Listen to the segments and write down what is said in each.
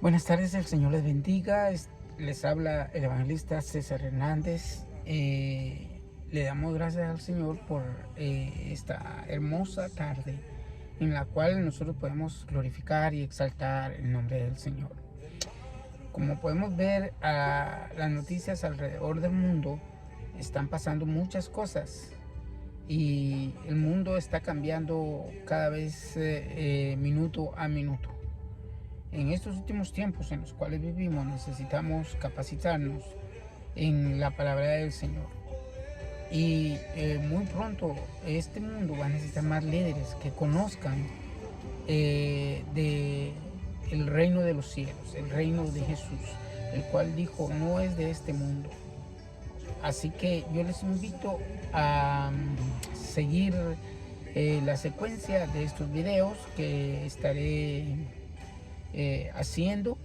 Buenas tardes, el Señor les bendiga. Les habla el evangelista César Hernández. Le damos gracias al Señor por esta hermosa tarde en la cual nosotros podemos glorificar y exaltar el nombre del Señor. Como podemos ver, las noticias alrededor del mundo están pasando muchas cosas y el mundo está cambiando cada vez minuto a minuto. En estos últimos tiempos en los cuales vivimos necesitamos capacitarnos en la palabra del Señor. Y muy pronto este mundo va a necesitar más líderes que conozcan de el reino de los cielos, el reino de Jesús, el cual dijo no es de este mundo. Así que yo les invito a seguir la secuencia de estos videos que estaré haciendo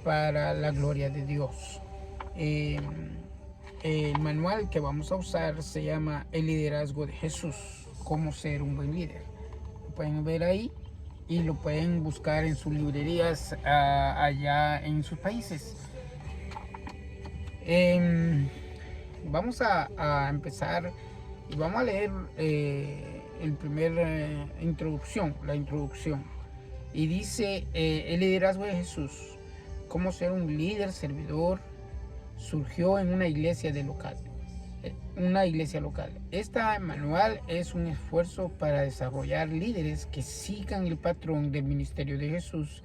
para la gloria de Dios. El manual que vamos a usar se llama El liderazgo de Jesús, cómo ser un buen líder. Lo pueden ver ahí y lo pueden buscar en sus librerías allá en sus países. Vamos a empezar y vamos a leer el primer introducción, la introducción. Y dice el liderazgo de Jesús, cómo ser un líder servidor, surgió en una iglesia local. Este manual es un esfuerzo para desarrollar líderes que sigan el patrón del ministerio de Jesús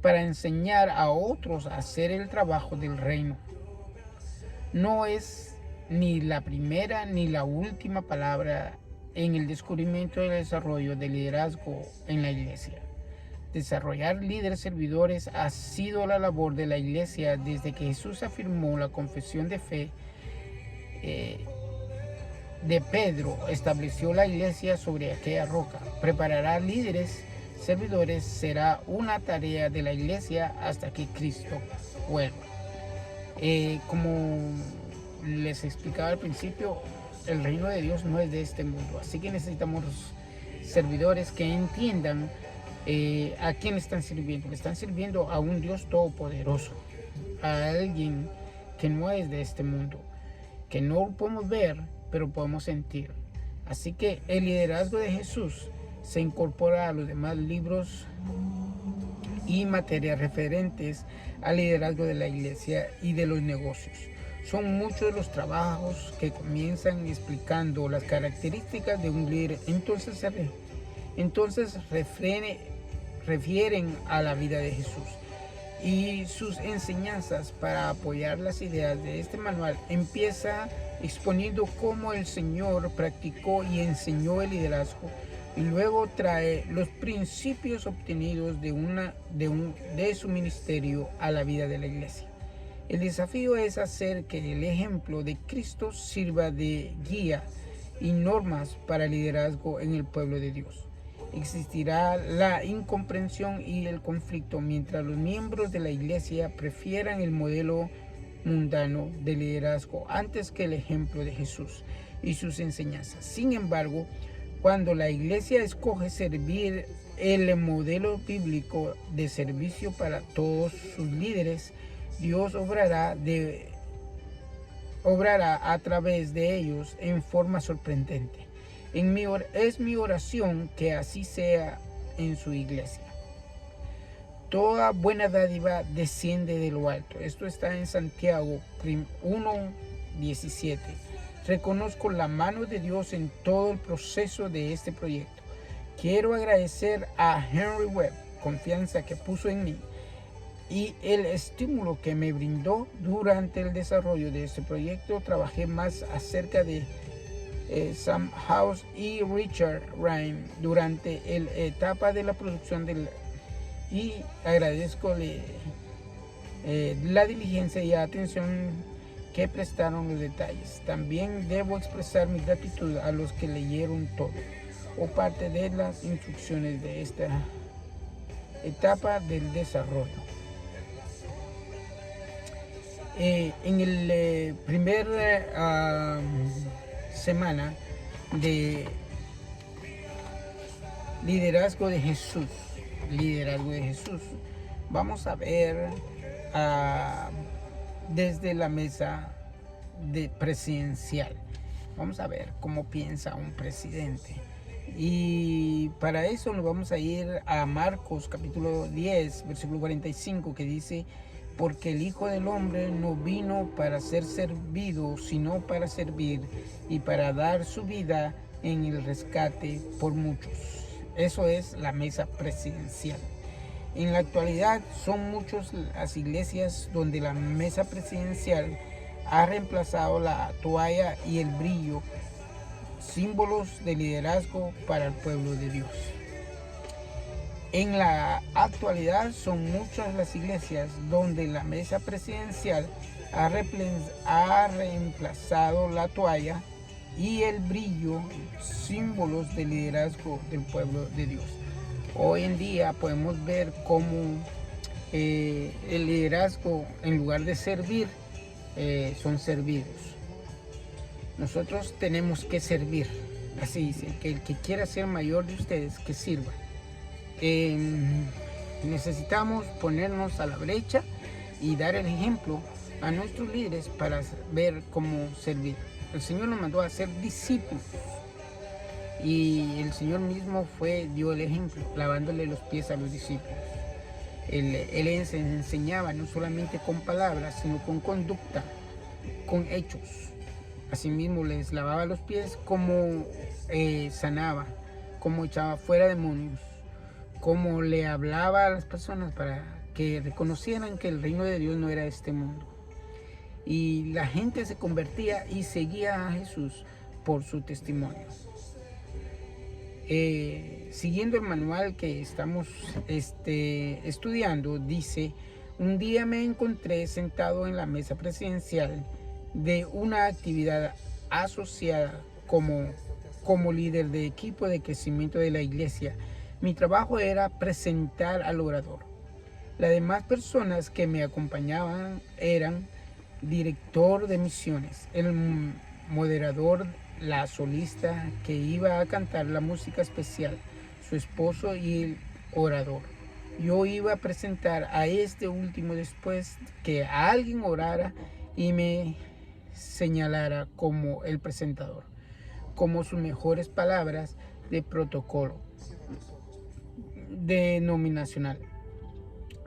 para enseñar a otros a hacer el trabajo del reino. No es ni la primera ni la última palabra en el descubrimiento y el desarrollo del liderazgo en la iglesia. Desarrollar líderes servidores ha sido la labor de la iglesia desde que Jesús afirmó la confesión de fe de Pedro. Estableció la iglesia sobre aquella roca. Preparar líderes servidores será una tarea de la iglesia hasta que Cristo vuelva. Como les explicaba al principio, el reino de Dios no es de este mundo, así que necesitamos servidores que entiendan a quién están sirviendo. Le están sirviendo a un Dios todopoderoso, a alguien que no es de este mundo, que no podemos ver, pero podemos sentir. Así que el liderazgo de Jesús se incorpora a los demás libros y materias referentes al liderazgo de la iglesia y de los negocios. Son muchos los trabajos que comienzan explicando las características de un líder. Entonces refieren a la vida de Jesús y sus enseñanzas. Para apoyar las ideas de este manual, empieza exponiendo cómo el Señor practicó y enseñó el liderazgo, y luego trae los principios obtenidos de su ministerio a la vida de la iglesia. El desafío es hacer que el ejemplo de Cristo sirva de guía y normas para el liderazgo en el pueblo de Dios. Existirá la incomprensión y el conflicto mientras los miembros de la iglesia prefieran el modelo mundano de liderazgo antes que el ejemplo de Jesús y sus enseñanzas. Sin embargo, cuando la iglesia escoge servir el modelo bíblico de servicio para todos sus líderes, Dios obrará a través de ellos en forma sorprendente. Es mi oración que así sea en su iglesia. Toda buena dádiva desciende de lo alto. Esto está en Santiago 1:17. Reconozco la mano de Dios en todo el proceso de este proyecto. Quiero agradecer a Henry Webb, confianza que puso en mí y el estímulo que me brindó durante el desarrollo de este proyecto. Trabajé más acerca de Sam House y Richard Ryan durante la etapa de la producción y agradezco la diligencia y atención que prestaron los detalles. También debo expresar mi gratitud a los que leyeron todo o parte de las instrucciones de esta etapa del desarrollo. En el primer semana de liderazgo de Jesús, vamos a ver desde la mesa presidencial. Vamos a ver cómo piensa un presidente. Y para eso nos vamos a ir a Marcos capítulo 10, versículo 45, que dice: porque el Hijo del Hombre no vino para ser servido, sino para servir y para dar su vida en el rescate por muchos. Eso es la mesa presidencial. En la actualidad son muchas las iglesias donde la mesa presidencial ha reemplazado la toalla y el brillo, símbolos de liderazgo para el pueblo de Dios. En la actualidad son muchas las iglesias donde la mesa presidencial ha reemplazado la toalla y el brillo, símbolos de liderazgo del pueblo de Dios. Hoy en día podemos ver cómo el liderazgo, en lugar de servir, son servidos. Nosotros tenemos que servir. Así dice, que el que quiera ser mayor de ustedes, que sirva. Necesitamos ponernos a la brecha y dar el ejemplo a nuestros líderes para ver cómo servir. El Señor nos mandó a ser discípulos y el Señor mismo dio el ejemplo, lavándole los pies a los discípulos. Él enseñaba no solamente con palabras, sino con conducta, con hechos. Asimismo les lavaba los pies, como sanaba, como echaba fuera demonios, como le hablaba a las personas para que reconocieran que el reino de Dios no era este mundo. Y la gente se convertía y seguía a Jesús por su testimonio. Siguiendo el manual que estamos estudiando, dice: un día me encontré sentado en la mesa presidencial de una actividad asociada como líder de equipo de crecimiento de la iglesia. Mi trabajo era presentar al orador. Las demás personas que me acompañaban eran director de misiones, el moderador, la solista que iba a cantar la música especial, su esposo y el orador. Yo iba a presentar a este último después que alguien orara y me señalara como el presentador, como sus mejores palabras de protocolo denominacional.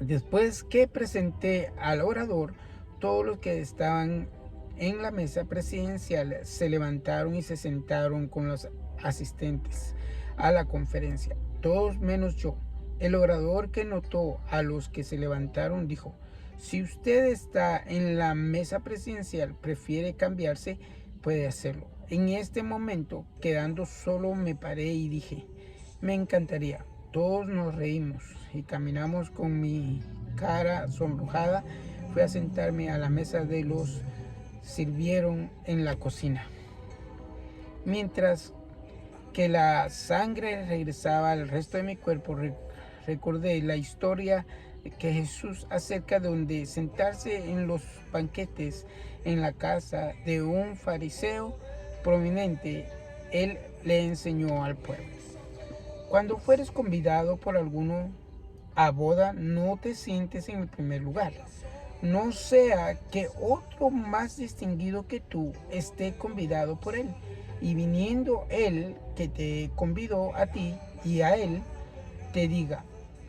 Después que presenté al orador, todos los que estaban en la mesa presidencial se levantaron y se sentaron con los asistentes a la conferencia, todos menos yo. El orador, que notó a los que se levantaron, dijo: si usted está en la mesa presidencial, prefiere cambiarse, puede hacerlo. En este momento, quedando solo, me paré y dije: me encantaría. Todos nos reímos y caminamos con mi cara sonrojada. Fui a sentarme a la mesa de los sirvieron en la cocina. Mientras que la sangre regresaba al resto de mi cuerpo, recordé la historia que Jesús acerca de donde sentarse en los banquetes en la casa de un fariseo prominente. Él le enseñó al pueblo: cuando fueres convidado por alguno a boda, no te sientes en el primer lugar, no sea que otro más distinguido que tú esté convidado por él, y viniendo él que te convidó a ti y a él, te diga: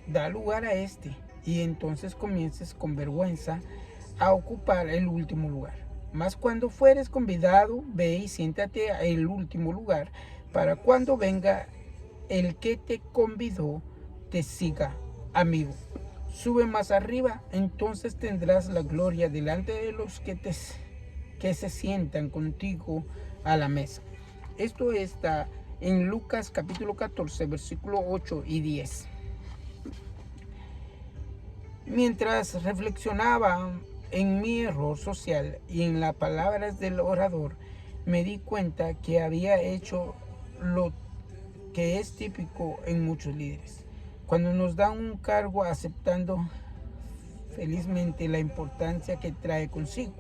da lugar a este, y entonces comiences con vergüenza a ocupar el último lugar. Mas cuando fueres convidado, ve y siéntate en el último lugar, para cuando venga el que te convidó, te siga. Amigo, sube más arriba, entonces tendrás la gloria delante de los que se sientan contigo a la mesa. Esto está en Lucas capítulo 14, versículo 8 y 10. Mientras reflexionaba en mi error social y en las palabras del orador, me di cuenta que había hecho lo que es típico en muchos líderes. Cuando nos dan un cargo, aceptando felizmente la importancia que trae consigo,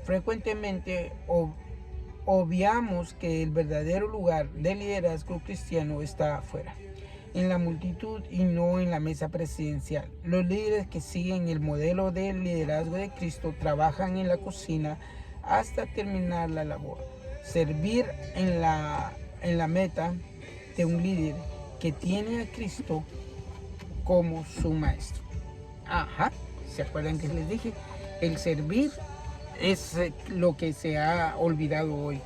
frecuentemente obviamos que el verdadero lugar de liderazgo cristiano está afuera. en la multitud y no en la mesa presidencial. Los líderes que siguen el modelo del liderazgo de Cristo trabajan en la cocina hasta terminar la labor. Servir en la meta de un líder que tiene a Cristo como su maestro. Ajá, ¿se acuerdan que les dije? El servir es lo que se ha olvidado hoy.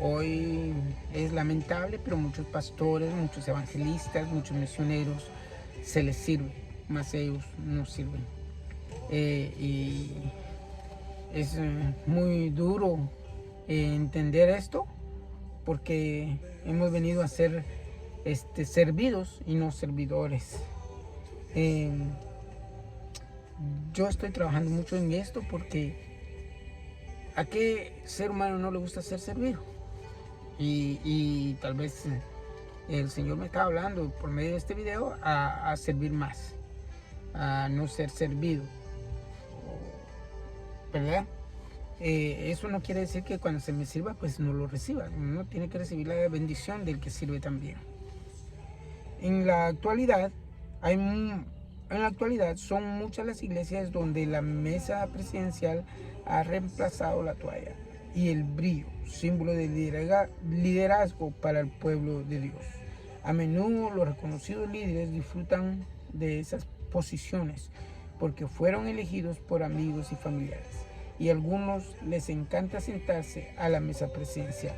Hoy es lamentable, pero muchos pastores, muchos evangelistas, muchos misioneros se les sirve, más ellos no sirven. Y es muy duro entender esto, porque hemos venido a ser servidos y no servidores. Yo estoy trabajando mucho en esto porque ¿a qué ser humano no le gusta ser servido? Y tal vez el Señor me está hablando por medio de este video a servir más, a no ser servido, ¿verdad? Eso no quiere decir que cuando se me sirva pues no lo reciba. Uno tiene que recibir la bendición del que sirve también. En la actualidad son muchas las iglesias donde la mesa presidencial ha reemplazado la toalla y el brillo, símbolo de liderazgo para el pueblo de Dios. A menudo los reconocidos líderes disfrutan de esas posiciones porque fueron elegidos por amigos y familiares, y a algunos les encanta sentarse a la mesa presidencial,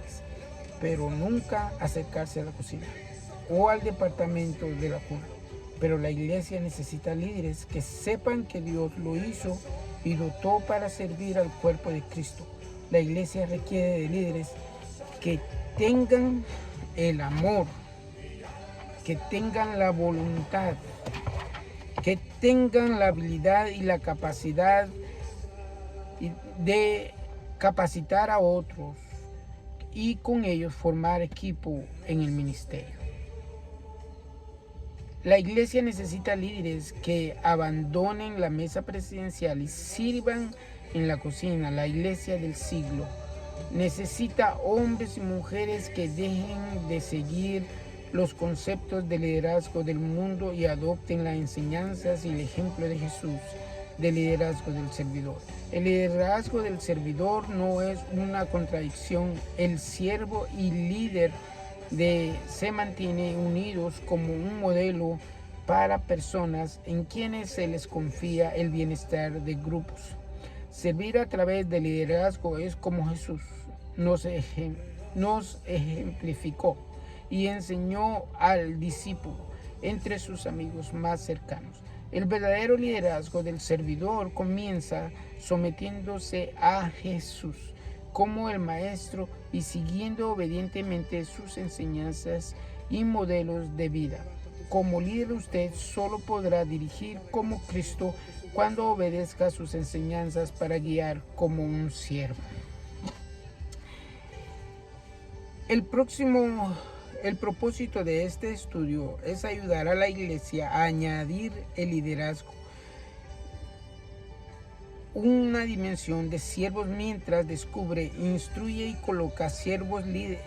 pero nunca acercarse a la cocina o al departamento de la cuna. Pero la iglesia necesita líderes que sepan que Dios lo hizo y dotó para servir al cuerpo de Cristo. La iglesia requiere de líderes que tengan el amor, que tengan la voluntad, que tengan la habilidad y la capacidad de capacitar a otros y con ellos formar equipo en el ministerio. La iglesia necesita líderes que abandonen la mesa presidencial y sirvan en la cocina. La iglesia del siglo necesita hombres y mujeres que dejen de seguir los conceptos de liderazgo del mundo y adopten las enseñanzas y el ejemplo de Jesús del liderazgo del servidor. El liderazgo del servidor no es una contradicción. El siervo y líder se mantiene unidos como un modelo para personas en quienes se les confía el bienestar de grupos. Servir a través del liderazgo es como Jesús nos ejemplificó y enseñó al discípulo entre sus amigos más cercanos. El verdadero liderazgo del servidor comienza sometiéndose a Jesús como el maestro y siguiendo obedientemente sus enseñanzas y modelos de vida. Como líder, usted solo podrá dirigir como Cristo cuando obedezca sus enseñanzas para guiar como un siervo. El propósito de este estudio es ayudar a la iglesia a añadir el liderazgo, una dimensión de siervos, mientras descubre, instruye y coloca siervos líderes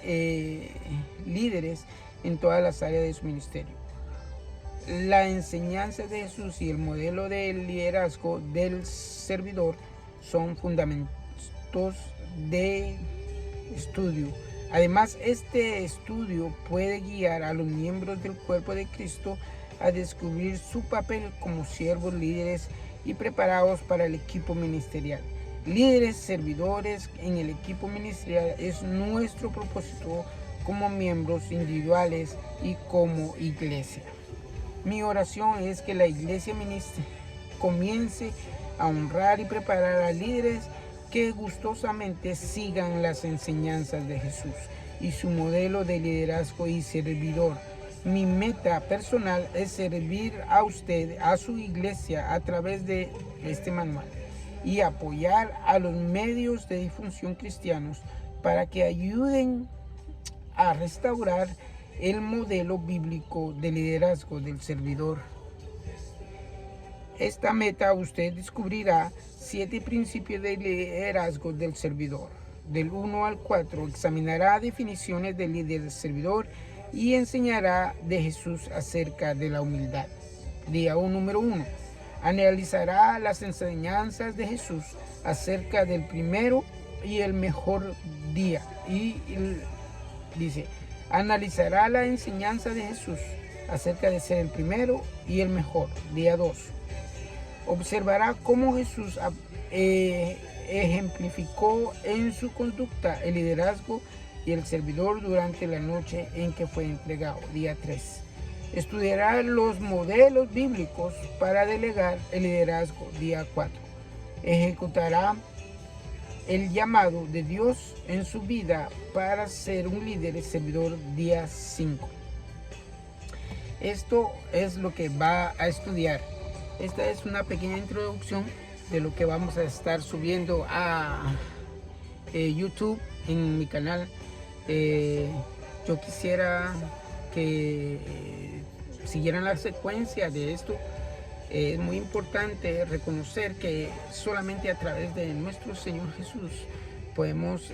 en todas las áreas de su ministerio. La enseñanza de Jesús y el modelo de liderazgo del servidor son fundamentos de estudio. Además, este estudio puede guiar a los miembros del cuerpo de Cristo a descubrir su papel como siervos líderes y preparados para el equipo ministerial. Líderes, servidores en el equipo ministerial es nuestro propósito como miembros individuales y como iglesia. Mi oración es que la iglesia comience a honrar y preparar a líderes que gustosamente sigan las enseñanzas de Jesús y su modelo de liderazgo y servidor. Mi meta personal es servir a usted, a su iglesia, a través de este manual y apoyar a los medios de difusión cristianos para que ayuden a restaurar el modelo bíblico de liderazgo del servidor. Esta meta usted descubrirá 7 principios de liderazgo del servidor. Del 1 al 4 examinará definiciones de líder servidor y enseñará de Jesús acerca de la humildad. Día número 1. Analizará las enseñanzas de Jesús acerca del primero y el mejor día. Dice, analizará la enseñanza de Jesús acerca de ser el primero y el mejor. Día 2. Observará cómo Jesús ejemplificó en su conducta el liderazgo y el servidor durante la noche en que fue entregado. Día 3. Estudiará los modelos bíblicos para delegar el liderazgo. Día 4. Ejecutará el llamado de Dios en su vida para ser un líder y servidor. Día 5. Esto es lo que va a estudiar. Esta es una pequeña introducción de lo que vamos a estar subiendo a YouTube en mi canal. Yo quisiera que siguieran la secuencia de esto. Es muy importante reconocer que solamente a través de nuestro Señor Jesús podemos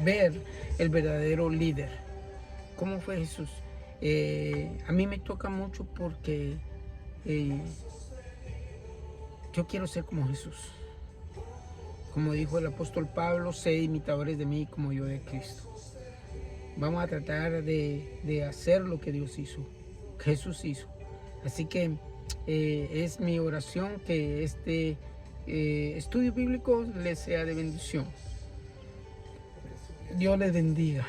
ver el verdadero líder. ¿Cómo fue Jesús? A mí me toca mucho porque yo quiero ser como Jesús. Como dijo el apóstol Pablo, sed imitadores de mí como yo de Cristo. Vamos a tratar de hacer lo que Dios hizo, que Jesús hizo. Así que es mi oración que este estudio bíblico les sea de bendición. Dios les bendiga.